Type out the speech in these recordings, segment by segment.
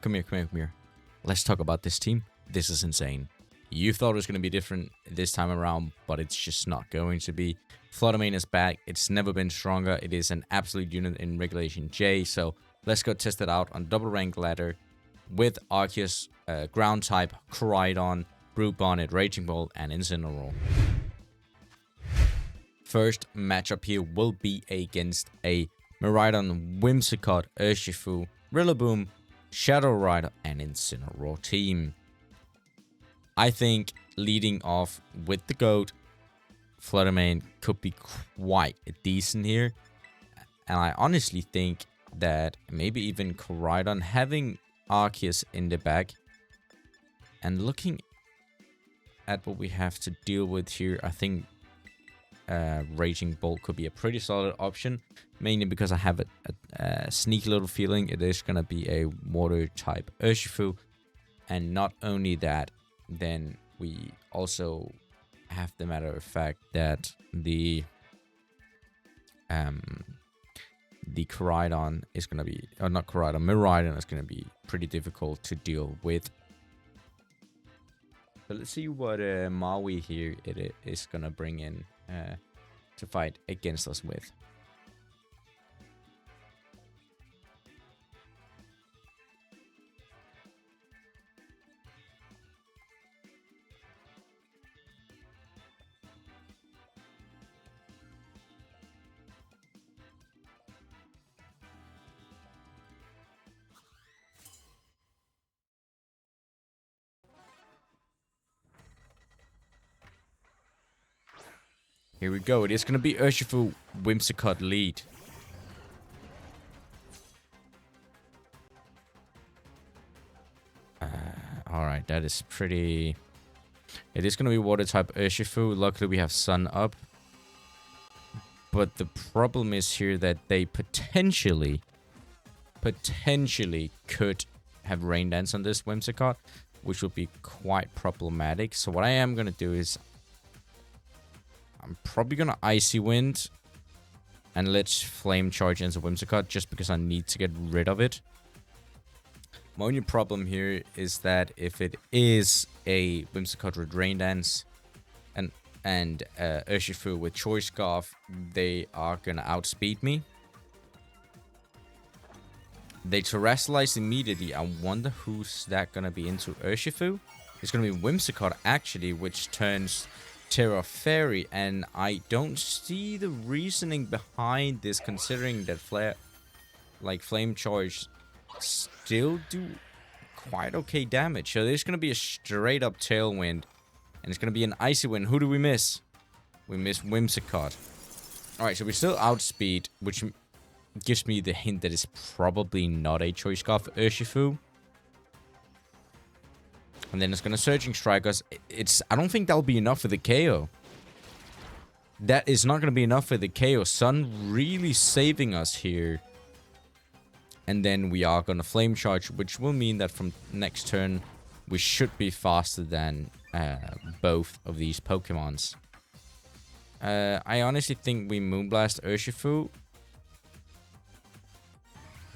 Come here, come here, come here. Let's talk about this team. This is insane. You thought it was going to be different this time around, but it's just not going to be. Flutter Mane is back. It's never been stronger. It is an absolute unit in Regulation J. So let's go test it out on double rank ladder with Arceus, Ground type, Koraidon, Brute Bonnet, Raging Bolt, and Incineroar. First matchup here will be against a Miraidon, Whimsicott, Urshifu, Rillaboom, Shadow Rider, and Incineroar team. I think leading off with the GOAT, Flutter Mane could be quite decent here. And I honestly think that maybe even Koraidon having Arceus in the back and looking at what we have to deal with here, I think Raging Bolt could be a pretty solid option, mainly because I have a sneaky little feeling it is going to be a water type Urshifu. And not only that, then we also have the matter of fact that the Koraidon is going to be, or not Koraidon, Miraidon is going to be pretty difficult to deal with. So let's see what Maui here it is going to bring in to fight against us with. Here we go. It is going to be Urshifu Whimsicott lead. Alright, that is pretty... It is going to be water type Urshifu. Luckily, we have Sun up. But the problem is here that they potentially could have Rain Dance on this Whimsicott, which would be quite problematic. So what I am going to do is I'm probably going to Icy Wind and let's Flame Charge into Whimsicott just because I need to get rid of it. My only problem here is that if it is a Whimsicott with Rain Dance and Urshifu with Choice Scarf, they are going to outspeed me. They Terrestrialize immediately. I wonder who's that going to be into Urshifu. It's going to be Whimsicott actually, which turns Terra Fairy, and I don't see the reasoning behind this, considering that Flame Charge still do quite okay damage. So there's going to be a straight up Tailwind, and it's going to be an Icy Wind. Who do we miss? We miss Whimsicott. Alright, so we still outspeed, which gives me the hint that it's probably not a Choice Scarf Urshifu. And then it's going to Surging Strike us. I don't think that'll be enough for the KO. That is not going to be enough for the KO. Sun really saving us here. And then we are going to Flame Charge, which will mean that from next turn, we should be faster than both of these Pokemons. I honestly think we Moonblast Urshifu.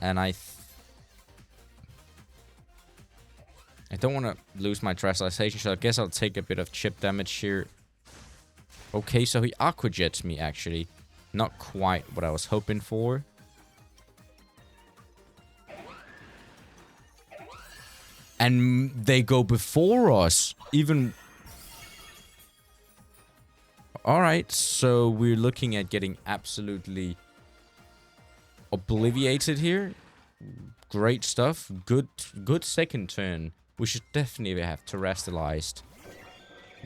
And I don't want to lose my Terrestrialization, so I guess I'll take a bit of chip damage here. Okay, so he Aqua Jets me, actually. Not quite what I was hoping for. And they go before us. Even... Alright, so we're looking at getting absolutely obliviated here. Great stuff. Good second turn. We should definitely have Terrestrialized.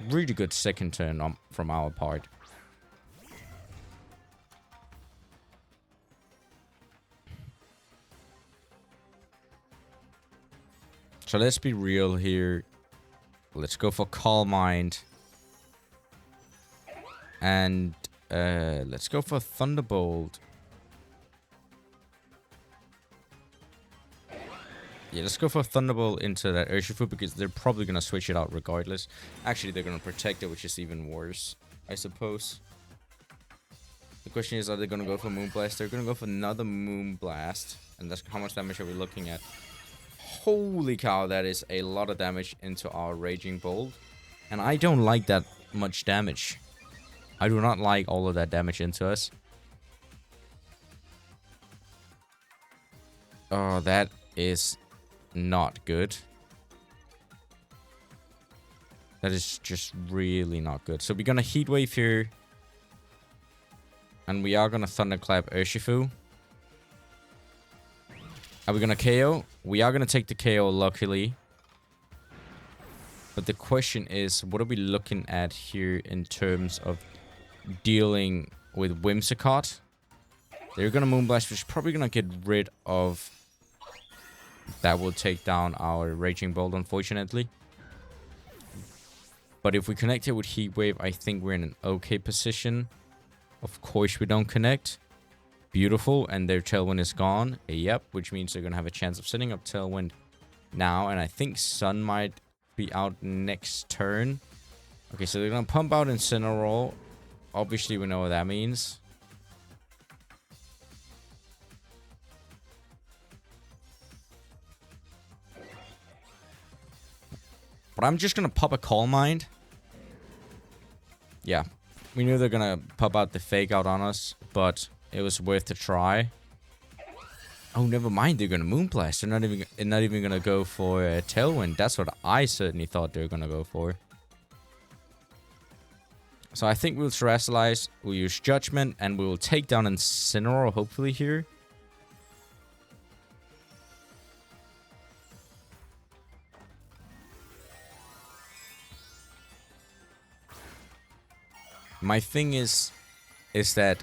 Really good second turn from our part. So let's be real here. Let's go for Calm Mind. And let's go for Thunderbolt. Yeah, let's go for Thunderbolt into that Urshifu because they're probably going to switch it out regardless. Actually, they're going to protect it, which is even worse, I suppose. The question is, are they going to go for Moonblast? They're going to go for another Moonblast. And that's how much damage are we looking at? Holy cow, that is a lot of damage into our Raging Bolt. And I don't like that much damage. I do not like all of that damage into us. Oh, that is not good. That is just really not good. So we're gonna Heat Wave here. And we are gonna Thunderclap Urshifu. Are we gonna KO? We are gonna take the KO, luckily. But the question is, what are we looking at here in terms of dealing with Whimsicott? They're gonna Moonblast, which is probably gonna get rid of... That will take down our Raging Bolt, unfortunately. But if we connect it with Heat Wave, I think we're in an okay position. Of course we don't connect. Beautiful, and their Tailwind is gone. Yep, which means they're gonna have a chance of setting up Tailwind now, and I think Sun might be out next turn. Okay, so they're gonna pump out Incineroar. Obviously, we know what that means. But I'm just gonna pop a Calm Mind. Yeah, we knew they're gonna pop out the Fake Out on us, but it was worth the try. Oh, never mind. They're gonna Moonblast. They're not even gonna go for a Tailwind. That's what I certainly thought they were gonna go for. So I think we'll Terastallize. We'll use Judgment, and we will take down Incineroar hopefully here. My thing is that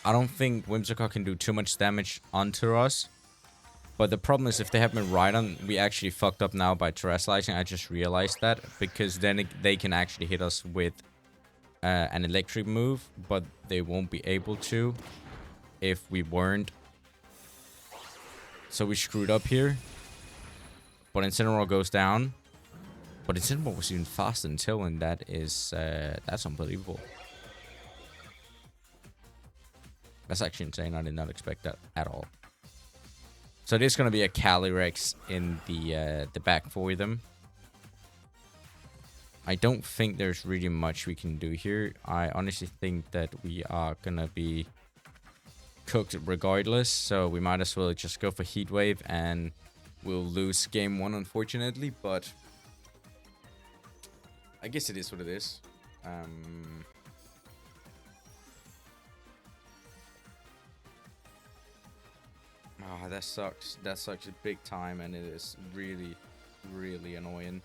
I don't think Whimsicott can do too much damage onto us. But the problem is, if they have Miraidon, we actually fucked up now by Terastallizing. I just realized that. Because then they can actually hit us with an electric move. But they won't be able to if we weren't. So we screwed up here. But Incineroar goes down. But Incineroar was even faster than Tailwind. That is, that's unbelievable. That's actually insane. I did not expect that at all. So there's going to be a Calyrex in the back for them. I don't think there's really much we can do here. I honestly think that we are going to be cooked regardless. So we might as well just go for Heat Wave, and we'll lose game one, unfortunately. But I guess it is what it is. Oh, that sucks. That sucks big time, and it is really, really annoying.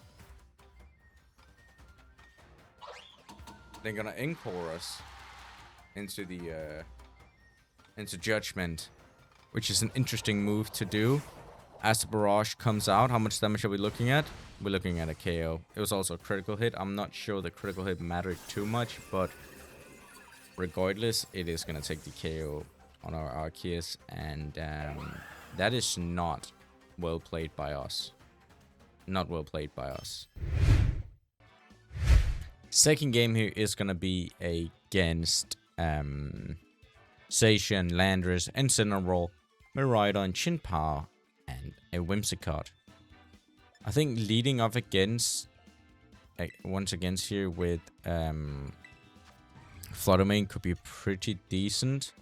They're gonna Encore us into the into Judgment, which is an interesting move to do. As the Barrage comes out, how much damage are we looking at? We're looking at a KO. It was also a critical hit. I'm not sure the critical hit mattered too much, but regardless, it is gonna take the KO on our Arceus, and that is not well played by us. Not well played by us. Second game here is gonna be against Zacian, Landorus, Incineroar, Miraidon, Chinpao, and a Whimsicott. I think leading off against once against here with Flutter Mane could be pretty decent.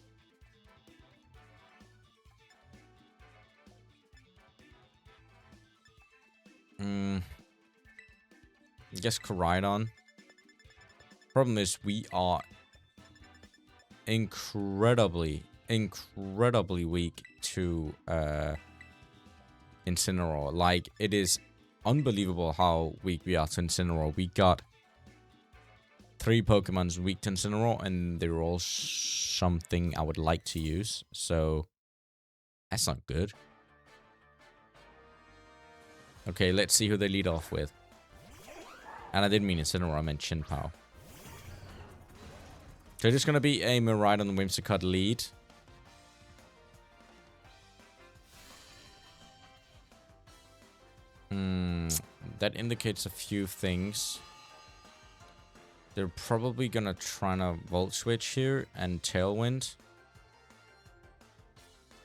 I guess Koraidon. Problem is, we are incredibly weak to Incineroar. Like, it is unbelievable how weak we are to Incineroar. We got 3 Pokemons weak to Incineroar, and they're all something I would like to use. So that's not good. Okay, let's see who they lead off with. And I didn't mean Incineroar, I meant Chinpao. So it's going to be a Miraidon and Whimsicott lead. That indicates a few things. They're probably going to try to Volt Switch here and Tailwind.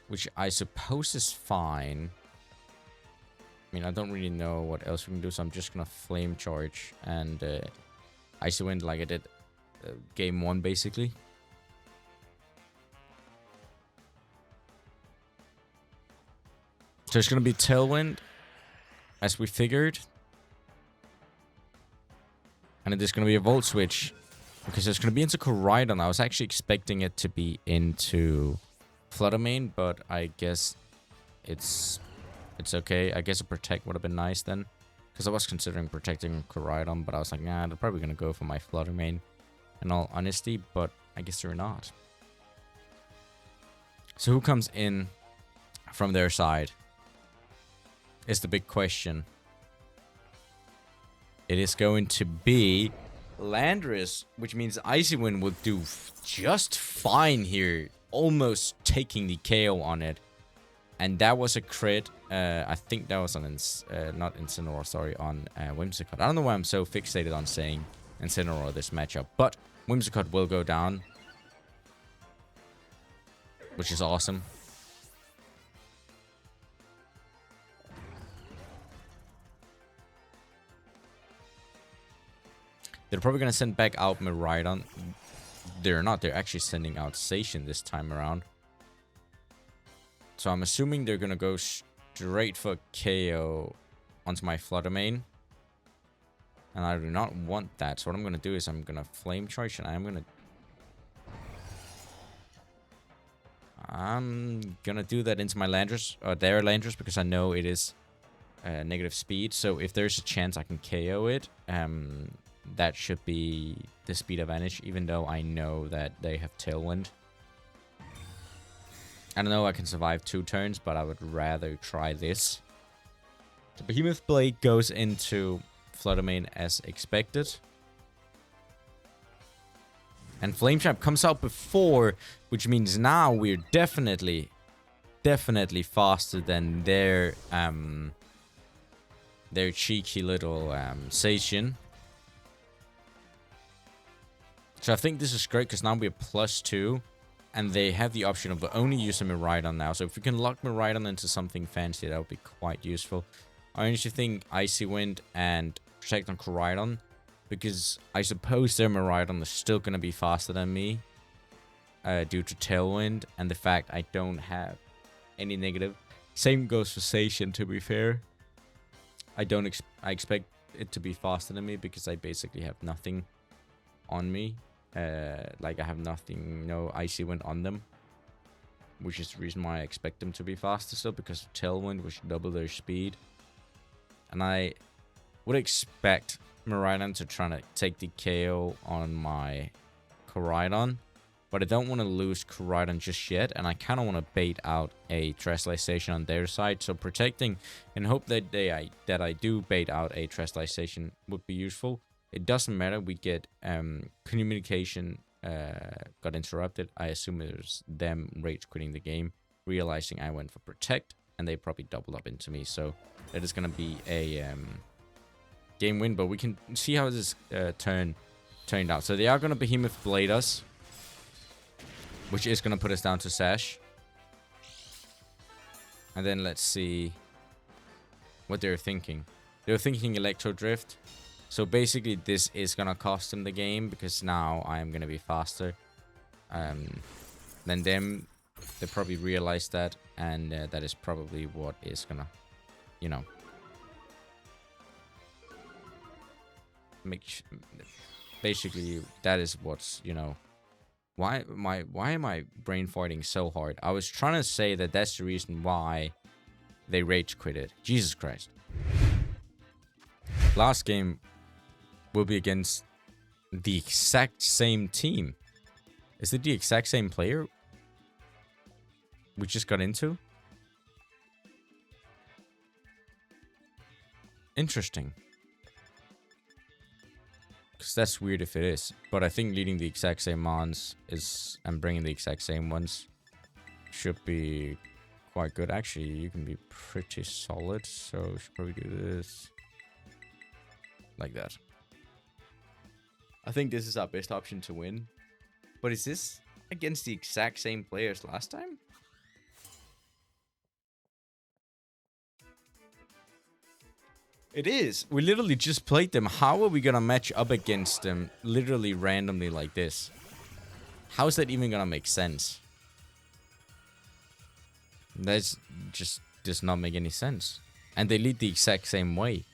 Which I suppose is fine. I mean, I don't really know what else we can do, so I'm just gonna Flame Charge and Icy Wind like I did game 1, basically. So it's gonna be Tailwind, as we figured. And it is gonna be a Volt Switch, because it's gonna be into Koraidon. I was actually expecting it to be into Flutter Mane, but I guess it's okay. I guess a Protect would have been nice then. Because I was considering protecting Koraidon, but I was like, nah, they're probably going to go for my Flutter Mane, in all honesty, but I guess they're not. So who comes in from their side is the big question. It is going to be Landorus, which means Icy Wind will do just fine here, almost taking the KO on it. And that was a crit. I think that was on, not Incineroar, sorry, on Whimsicott. I don't know why I'm so fixated on saying Incineroar this matchup, but Whimsicott will go down, which is awesome. They're probably going to send back out Miraidon. They're not. They're actually sending out Zacian this time around. So I'm assuming they're going to go straight for KO onto my Flutter Mane. And I do not want that. So what I'm going to do is I'm going to Flame Charge, and I'm going to do that into my Landorus, or their Landorus, because I know it is negative speed. So if there's a chance I can KO it, that should be the speed advantage, even though I know that they have Tailwind. I don't know I can survive 2 turns, but I would rather try this. The Behemoth Blade goes into Flutter Mane as expected. And Flame Trap comes out before, which means now we're definitely faster than their cheeky little Zacian. So I think this is great, because now we're +2. And they have the option of only using Miraidon now. So if we can lock Miraidon into something fancy, that would be quite useful. I honestly think Icy Wind and Protect on Koraidon, because I suppose their Miraidon is still going to be faster than me due to Tailwind and the fact I don't have any negative. Same goes for Zacian, to be fair. I expect it to be faster than me, because I basically have nothing on me. Like I have nothing, no Icy Wind on them, which is the reason why I expect them to be faster still, because of Tailwind, which double their speed. And I would expect Miraidon to try to take the KO on my Koraidon, but I don't want to lose Koraidon just yet, and I kind of want to bait out a Terrestrialization on their side. So protecting and hope that I do bait out a Terrestrialization would be useful. It doesn't matter. We get communication got interrupted. I assume it was them rage quitting the game, realizing I went for Protect, and they probably doubled up into me. So that is going to be a game win, but we can see how this turned out. So they are going to Behemoth Blade us, which is going to put us down to Sash. And then let's see what they're thinking. They're thinking Electro Drift. So basically, this is going to cost them the game, because now I'm going to be faster than them. They probably realize that, and that is probably what is going to, you know, basically, that is what's, you know, why am I brain farting so hard? I was trying to say that that's the reason why they rage quitted. Jesus Christ. Last game will be against the exact same team. Is it the exact same player we just got into? Interesting. Because that's weird if it is. But I think leading the exact same mons is, and bringing the exact same ones should be quite good. Actually, you can be pretty solid. So we should probably do this like that. I think this is our best option to win. But is this against the exact same players last time? It is. We literally just played them. How are we gonna match up against them literally randomly like this? How is that even gonna make sense? That just does not make any sense. And they lead the exact same way.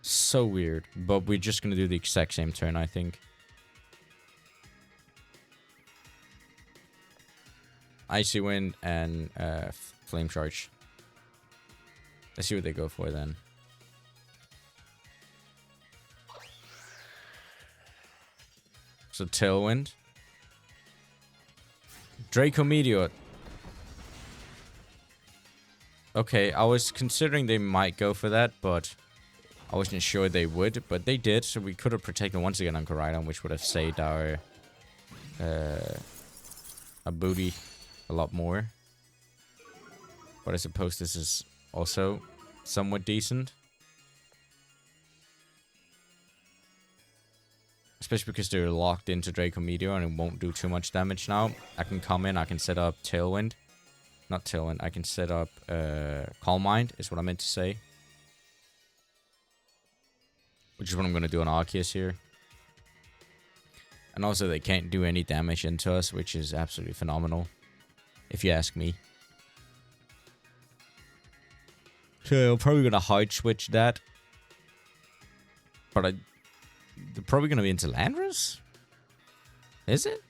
So weird. But we're just gonna do the exact same turn, I think. Icy Wind and Flame Charge. Let's see what they go for then. So Tailwind. Draco Meteor. Okay, I was considering they might go for that, but I wasn't sure they would. But they did, so we could have protected once again on Koraidon, which would have saved our booty a lot more. But I suppose this is also somewhat decent. Especially because they're locked into Draco Meteor and it won't do too much damage now. I can come in, I can set up Tailwind. Not Tailwind, I can set up Calm Mind, is what I meant to say. Which is what I'm going to do on Arceus here. And also they can't do any damage into us, which is absolutely phenomenal. If you ask me. So I'm probably going to hard switch that. But they're probably going to be into Landorus? Is it?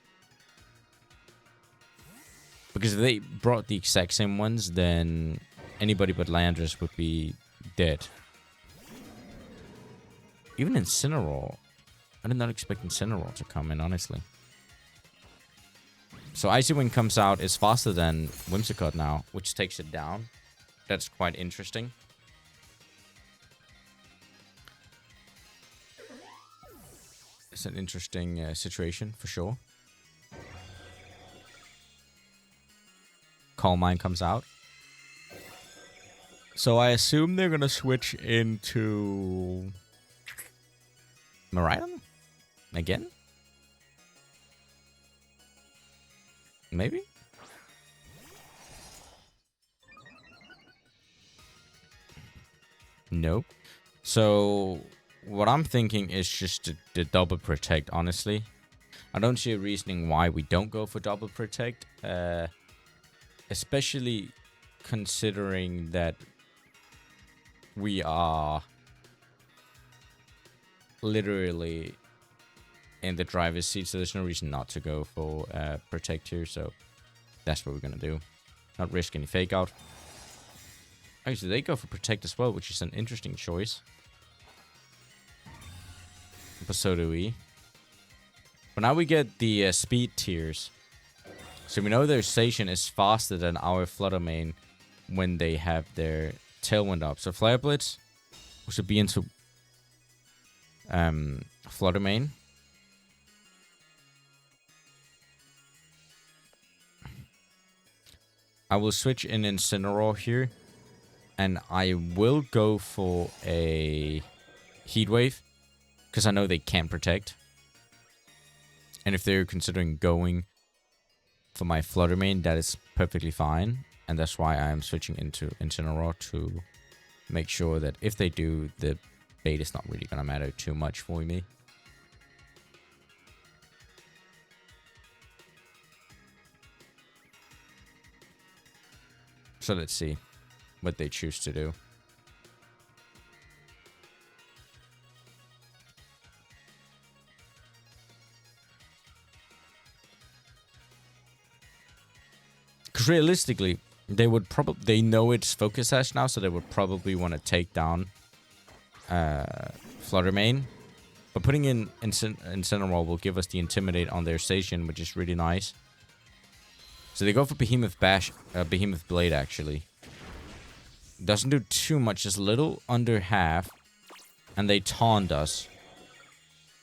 Because if they brought the exact same ones, then anybody but Landorus would be dead. Even Incineroar. I did not expect Incineroar to come in, honestly. So Icy Wind comes out, is faster than Whimsicott now, which takes it down. That's quite interesting. It's an interesting situation, for sure. Calm Mind comes out. So I assume they're going to switch into Miraidon? Again? Maybe? Nope. So what I'm thinking is just the double protect, honestly. I don't see a reasoning why we don't go for double protect. Especially considering that we are literally in the driver's seat, so there's no reason not to go for protect here, so that's what we're gonna do. Not risk any fake out. Actually, they go for protect as well, which is an interesting choice. But so do we. But now we get the speed tiers. So we know their station is faster than our Flutter Mane when they have their Tailwind up. So Flare Blitz should be into Flutter Mane. I will switch in Incineroar here. And I will go for a Heat Wave. Because I know they can't protect. And if they're considering going for my Flutter Mane, that is perfectly fine. And that's why I am switching into Incineroar to make sure that if they do, the bait is not really going to matter too much for me. So let's see what they choose to do. Because realistically, they know it's Focus Sash now, so they would probably want to take down Flutter Mane. But putting in Incineroar will give us the Intimidate on their station, which is really nice. So they go for Behemoth Blade, actually. Doesn't do too much, just a little under half. And they taunt us.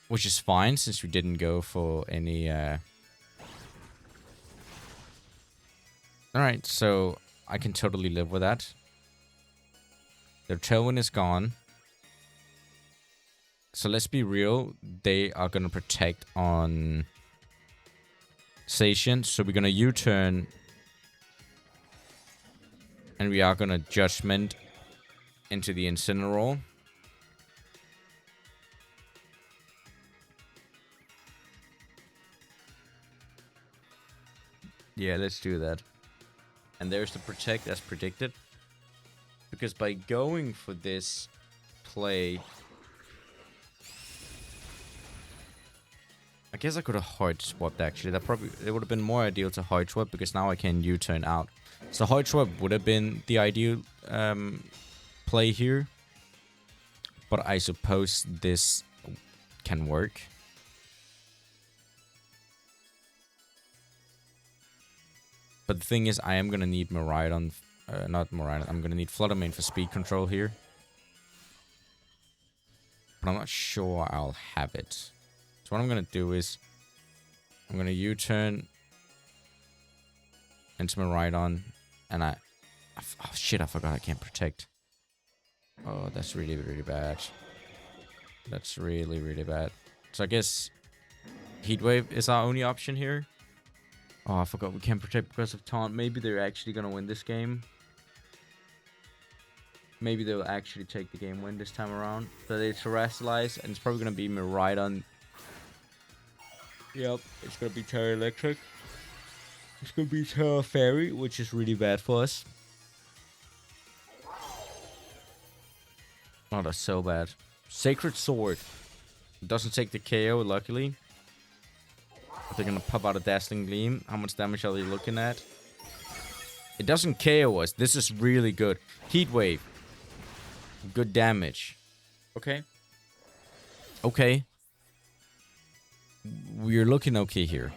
Which is fine, since we didn't go for any... Alright, so I can totally live with that. Their Tailwind is gone. So let's be real. They are going to protect on station. So we're gonna U-turn. And we are gonna Judgment into the Incineroar. Yeah, let's do that. And there's the Protect as predicted. Because by going for this play, I guess I could have hard swapped actually. It would have been more ideal to hard swap because now I can U-turn out. So hard swap would have been the ideal play here. But I suppose this can work. But the thing is, I am going to need Miraidon. Not Miraidon. I'm going to need Flutter Mane for speed control here. But I'm not sure I'll have it. So what I'm going to do is, I'm going to U-turn into Miraidon. And oh shit, I forgot I can't protect. Oh, that's really, really bad. That's really, really bad. So I guess Heat Wave is our only option here. Oh, I forgot we can't protect because of taunt. Maybe they're actually going to win this game. Maybe they'll actually take the game win this time around. So they terrestrialize, and it's probably going to be Miraidon. Yep, it's going to be Terra Electric. It's going to be Terra Fairy, which is really bad for us. Oh, that's so bad. Sacred Sword. Doesn't take the KO, luckily. They're gonna pop out a Dazzling Gleam. How much damage are they looking at? It doesn't KO us. This is really good. Heat Wave. Good damage. Okay. Okay. We're looking okay here.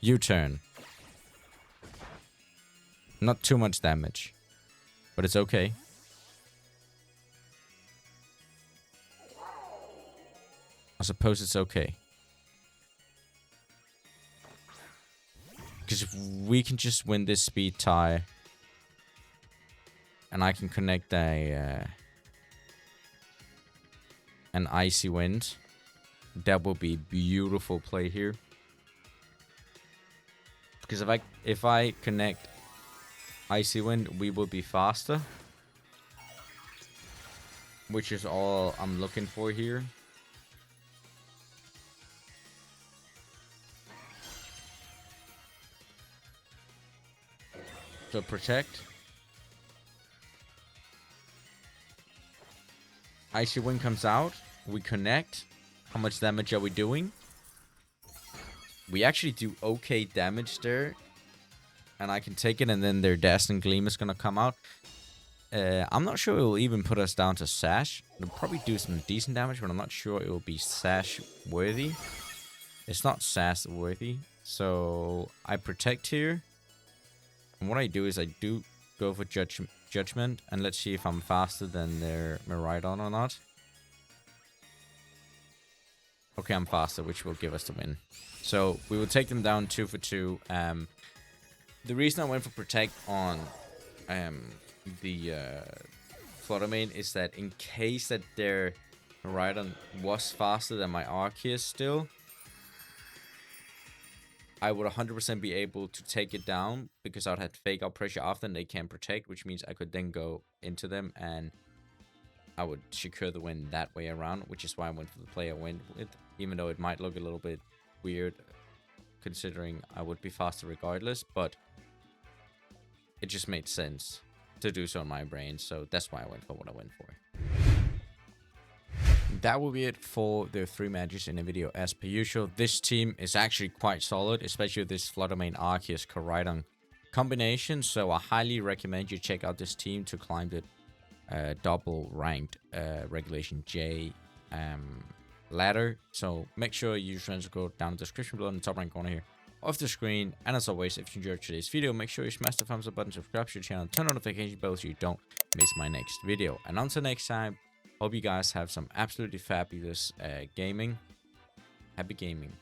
U-turn. Not too much damage. But it's okay. I suppose it's okay. Because if we can just win this speed tie, and I can connect an Icy Wind, that will be beautiful play here. Because if I connect Icy Wind, we will be faster, which is all I'm looking for here. So protect. Icy Wind comes out. We connect. How much damage are we doing? We actually do okay damage there. And I can take it, and then their Dazzling Gleam is going to come out. I'm not sure it will even put us down to Sash. It'll probably do some decent damage, but I'm not sure it will be Sash worthy. It's not Sash worthy. So I protect here. And what I do is I do go for Judgment, and let's see if I'm faster than their Miraidon or not. Okay, I'm faster, which will give us the win. So we will take them down 2 for 2. The reason I went for Protect on the Flutter Mane is that in case that their Miraidon was faster than my Arceus still, I would 100% be able to take it down because I would have fake out pressure after and they can protect, which means I could then go into them and I would secure the win that way around, which is why I went for the play I went with, even though it might look a little bit weird considering I would be faster regardless, but it just made sense to do so in my brain, so that's why I went for what I went for. That will be it for the 3 matches in the video. As per usual, this team is actually quite solid, especially with this Flutter Mane Arceus Koraidon combination. So I highly recommend you check out this team to climb the double ranked Regulation J ladder. So make sure you use transfer code down in the description below in the top right corner here of the screen. And as always, if you enjoyed today's video, make sure you smash the thumbs up button, subscribe to the channel, turn on notification bell so you don't miss my next video. And until next time, hope you guys have some absolutely fabulous gaming. Happy gaming.